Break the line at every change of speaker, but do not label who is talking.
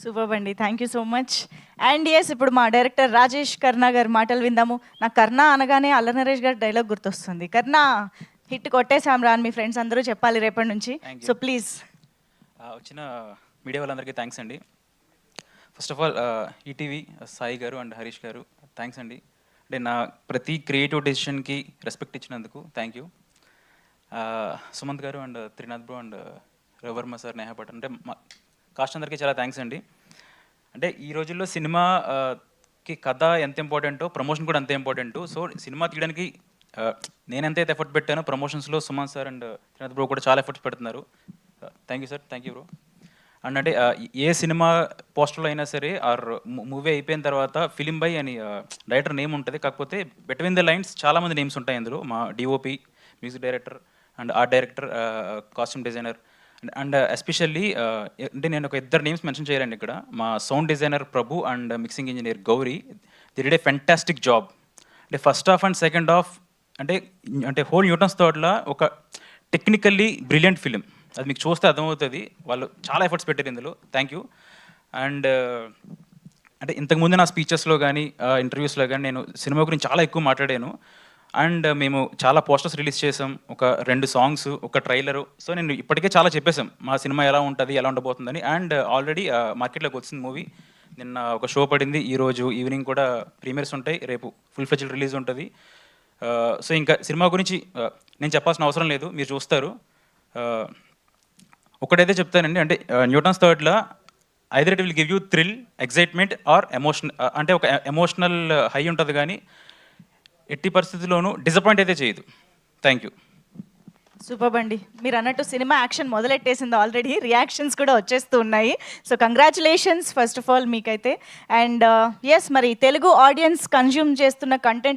Super అండి. Thank you so much. And yes, ఇప్పుడు మా డైరెక్టర్ రాజేష్ కర్ణ గారి మాటలు విందాము. నాకు కర్ణ అనగానే అల్ల నరేష్ గారి డైలాగ్ గుర్తొస్తుంది. కర్ణ హిట్ కొట్టేసాం రా అని మీ ఫ్రెండ్స్ అందరూ చెప్పాలి రేపటి నుంచి.
Thank
so
you.
ప్లీజ్.
వచ్చిన మీడియా వాళ్ళందరికీ థ్యాంక్స్ అండి. First of all ETV Sai గారు అండ్ హరీష్ గారు థ్యాంక్స్ అండి. అంటే నా ప్రతి క్రియేటివ్ డెసిషన్కి రెస్పెక్ట్ ఇచ్చినందుకు థ్యాంక్ యూ. సుమంత్ గారు and Trinath bro and Ravi Varma sir, Neha Bhat, అంటే మా కాస్ట్ అందరికీ చాలా థ్యాంక్స్ అండి. అంటే ఈ రోజుల్లో సినిమాకి కథ ఎంత ఇంపార్టెంటో ప్రమోషన్ కూడా అంతే ఇంపార్టెంటు. సో సినిమా తీయడానికి నేను ఎంతైతే ఎఫర్ట్ పెట్టానో ప్రమోషన్స్లో Sumanth sir and Trinath bro కూడా చాలా ఎఫర్ట్స్ పెడుతున్నారు. Thank you sir, thank you bro. And అంటే ఏ సినిమా పోస్టర్లో అయినా సరే ఆర్ మూవీ అయిపోయిన తర్వాత ఫిలిం బై అని డైరెక్టర్ నేమ్ ఉంటుంది. కాకపోతే బిట్వీన్ ద లైన్స్ చాలామంది నేమ్స్ ఉంటాయి అందులో. మా DOP, music director and art director, costume designer and especially అంటే నేను ఒక ఇద్దరు నేమ్స్ మెన్షన్ చేయాలండి ఇక్కడ. మా sound designer Prabhu and mixing engineer Gowri, they did a fantastic job. అంటే first half and second half అంటే అంటే హోల్ న్యూటన్స్ థర్డ్లా ఒక టెక్నికల్లీ బ్రిలియంట్ ఫిలిం. అది మీకు చూస్తే అర్థమవుతుంది. వాళ్ళు చాలా ఎఫర్ట్స్ పెట్టారు ఇందులో. Thank you. అండ్ అంటే ఇంతకుముందు నా స్పీచెస్లో కానీ ఇంటర్వ్యూస్లో కానీ నేను సినిమా గురించి చాలా ఎక్కువ మాట్లాడాను. అండ్ మేము చాలా పోస్టర్స్ రిలీజ్ చేసాం, ఒక 2 సాంగ్స్, ఒక ట్రైలరు. సో నేను ఇప్పటికే చాలా చెప్పేసాం మా సినిమా ఎలా ఉంటుంది, ఎలా ఉండబోతుందని. అండ్ ఆల్రెడీ మార్కెట్లోకి వచ్చింది మూవీ. నిన్న ఒక షో పడింది, ఈరోజు ఈవినింగ్ కూడా ప్రీమియర్స్ ఉంటాయి, రేపు ఫుల్ ఫ్లెడ్జ్డ్ రిలీజ్ ఉంటుంది. సో ఇంకా సినిమా గురించి నేను చెప్పాల్సిన అవసరం లేదు, మీరు చూస్తారు. ఒకటైతే చెప్తానండి, అంటే న్యూటన్స్ థర్డ్లో either it will give you thrill, excitement or emotion. అంటే ఒక ఎమోషనల్ హై ఉంటుంది కానీ ఎట్టి పరిస్థితుల్లోనూ డిసప్పాయింట్ అయితే చేయదు. Thank you.
సూపర్ అండి. మీరు అన్నట్టు సినిమా యాక్షన్ మొదలెట్టేసింది ఆల్రెడీ, రియాక్షన్స్ కూడా వచ్చేస్తూ ఉన్నాయి. So congratulations first of all మీకైతే. అండ్ ఎస్, మరి తెలుగు ఆడియన్స్ కన్జ్యూమ్ చేస్తున్న కంటెంట్